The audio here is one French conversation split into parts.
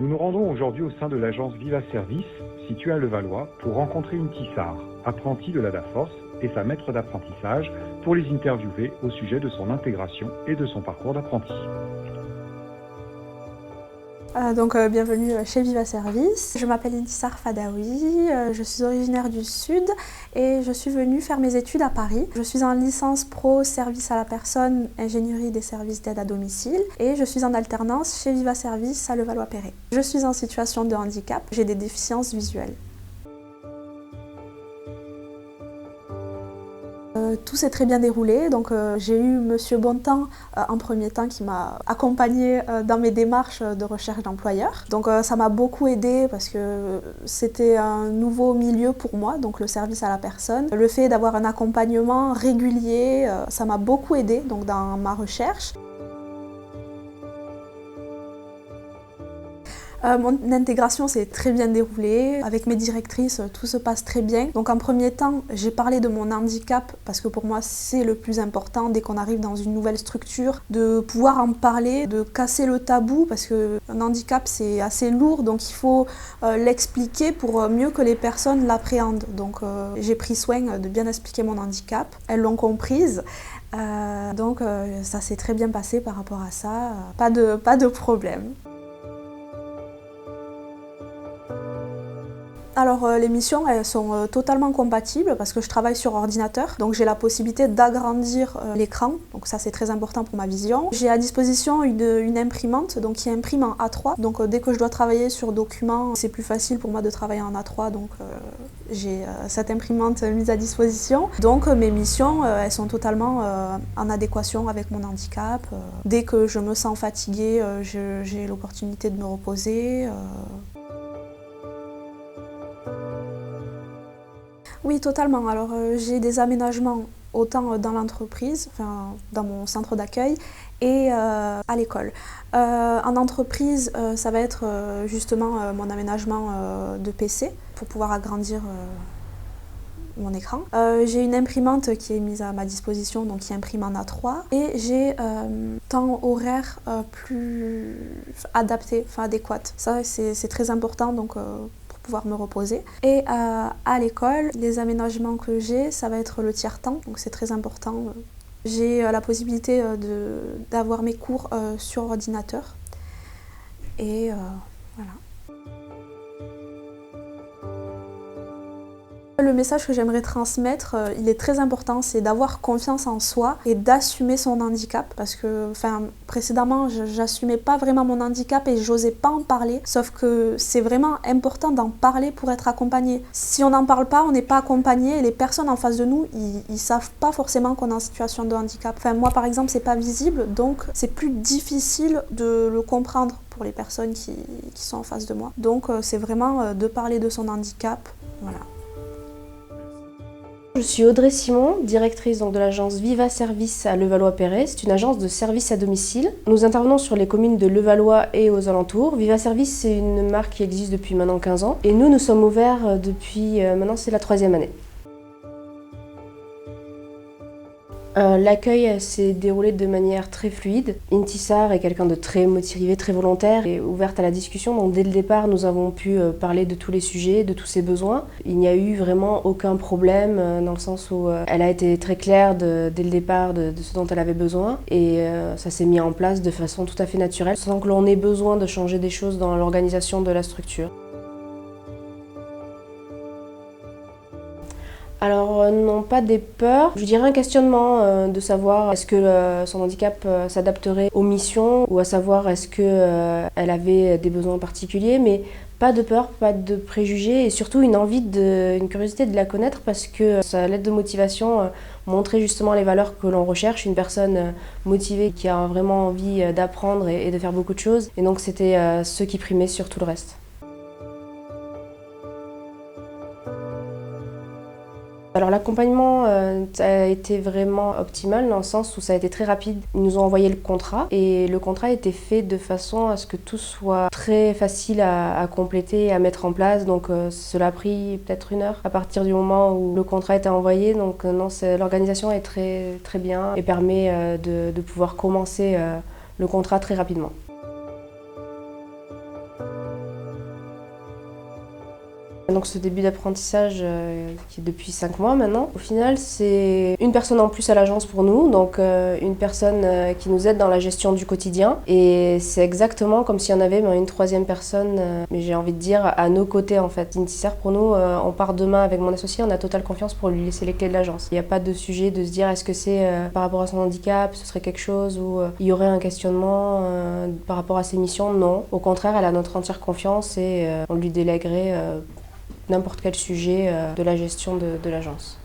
Nous nous rendons aujourd'hui au sein de l'agence Viva Service, située à Levallois, pour rencontrer une tissard, apprentie de la DAFORS, et sa maître d'apprentissage, pour les interviewer au sujet de son intégration et de son parcours d'apprenti. Bienvenue chez Viva Service. Je m'appelle Intissar Fadaoui, je suis originaire du Sud et je suis venue faire mes études à Paris. Je suis en licence pro service à la personne, ingénierie des services d'aide à domicile et je suis en alternance chez Viva Service à Levallois-Perret. Je suis en situation de handicap, j'ai des déficiences visuelles. Tout s'est très bien déroulé, j'ai eu Monsieur Bontemps en premier temps qui m'a accompagnée dans mes démarches de recherche d'employeur. Ça m'a beaucoup aidée parce que c'était un nouveau milieu pour moi, donc le service à la personne. Le fait d'avoir un accompagnement régulier, ça m'a beaucoup aidée dans ma recherche. Mon intégration s'est très bien déroulée. Avec mes directrices, tout se passe très bien. Donc en premier temps, j'ai parlé de mon handicap parce que pour moi c'est le plus important dès qu'on arrive dans une nouvelle structure, de pouvoir en parler, de casser le tabou parce qu'un handicap c'est assez lourd, donc il faut l'expliquer pour mieux que les personnes l'appréhendent. J'ai pris soin de bien expliquer mon handicap. Elles l'ont comprise. Ça s'est très bien passé par rapport à ça. Pas de problème. Alors les missions elles sont totalement compatibles parce que je travaille sur ordinateur, donc j'ai la possibilité d'agrandir l'écran, donc ça c'est très important pour ma vision. J'ai à disposition une imprimante qui imprime en A3, donc dès que je dois travailler sur documents, c'est plus facile pour moi de travailler en A3, j'ai cette imprimante mise à disposition. Donc mes missions elles sont totalement en adéquation avec mon handicap. Dès que je me sens fatiguée, j'ai l'opportunité de me reposer. Oui, totalement. Alors j'ai des aménagements autant dans l'entreprise, dans mon centre d'accueil, et à l'école. En entreprise, ça va être justement mon aménagement de PC pour pouvoir agrandir mon écran. J'ai une imprimante qui est mise à ma disposition, donc qui imprime en A3, et j'ai temps horaire plus adapté, adéquat. Ça c'est très important pouvoir me reposer. Et à l'école, les aménagements que j'ai, ça va être le tiers-temps, donc c'est très important. J'ai la possibilité d'avoir mes cours sur ordinateur. Et voilà. Le message que j'aimerais transmettre, il est très important, c'est d'avoir confiance en soi et d'assumer son handicap. Parce que précédemment, j'assumais pas vraiment mon handicap et j'osais pas en parler. Sauf que c'est vraiment important d'en parler pour être accompagné. Si on n'en parle pas, on n'est pas accompagné et les personnes en face de nous, ils savent pas forcément qu'on est en situation de handicap. Moi par exemple, c'est pas visible, donc c'est plus difficile de le comprendre pour les personnes qui sont en face de moi. Donc c'est vraiment de parler de son handicap, voilà. Je suis Audrey Simon, directrice de l'agence Viva Service à Levallois-Perret. C'est une agence de service à domicile. Nous intervenons sur les communes de Levallois et aux alentours. Viva Service, c'est une marque qui existe depuis maintenant 15 ans. Et nous sommes ouverts depuis maintenant c'est la 3e année. L'accueil s'est déroulé de manière très fluide. Intissar est quelqu'un de très motivé, très volontaire et ouverte à la discussion. Donc dès le départ, nous avons pu parler de tous les sujets, de tous ses besoins. Il n'y a eu vraiment aucun problème dans le sens où elle a été très claire dès le départ de ce dont elle avait besoin. Et ça s'est mis en place de façon tout à fait naturelle, sans que l'on ait besoin de changer des choses dans l'organisation de la structure. Alors non, pas des peurs, je dirais un questionnement de savoir est-ce que son handicap s'adapterait aux missions ou à savoir est-ce qu'elle avait des besoins particuliers, mais pas de peur, pas de préjugés et surtout une curiosité de la connaître parce que sa lettre de motivation montrait justement les valeurs que l'on recherche, une personne motivée qui a vraiment envie d'apprendre et de faire beaucoup de choses et donc c'était ce qui primait sur tout le reste. Alors l'accompagnement a été vraiment optimal dans le sens où ça a été très rapide. Ils nous ont envoyé le contrat et le contrat a été fait de façon à ce que tout soit très facile à compléter et à mettre en place. Donc cela a pris peut-être 1 heure à partir du moment où le contrat a été envoyé. Donc l'organisation est très, très bien et permet de pouvoir commencer le contrat très rapidement. Donc ce début d'apprentissage qui est depuis 5 mois maintenant, au final c'est une personne en plus à l'agence pour nous, donc une personne qui nous aide dans la gestion du quotidien et c'est exactement comme s'il y en avait une troisième personne, mais j'ai envie de dire à nos côtés en fait. Intisser pour nous, on part demain avec mon associé, on a totale confiance pour lui laisser les clés de l'agence. Il n'y a pas de sujet de se dire est-ce que c'est par rapport à son handicap, ce serait quelque chose où il y aurait un questionnement par rapport à ses missions, non. Au contraire, elle a notre entière confiance et on lui délèguerait n'importe quel sujet de la gestion de l'agence.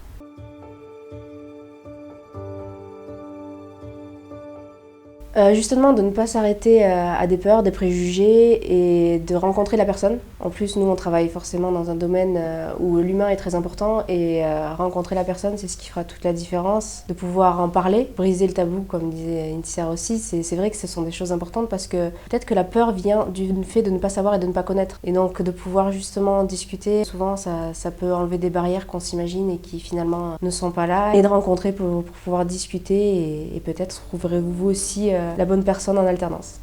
Justement, de ne pas s'arrêter à des peurs, des préjugés et de rencontrer la personne. En plus, nous, on travaille forcément dans un domaine où l'humain est très important et rencontrer la personne, c'est ce qui fera toute la différence. De pouvoir en parler, briser le tabou, comme disait Intisser aussi, c'est vrai que ce sont des choses importantes parce que peut-être que la peur vient du fait de ne pas savoir et de ne pas connaître. Et donc, de pouvoir justement discuter, souvent, ça peut enlever des barrières qu'on s'imagine et qui finalement ne sont pas là. Et de rencontrer pour pouvoir discuter et peut-être trouverez-vous aussi la bonne personne en alternance.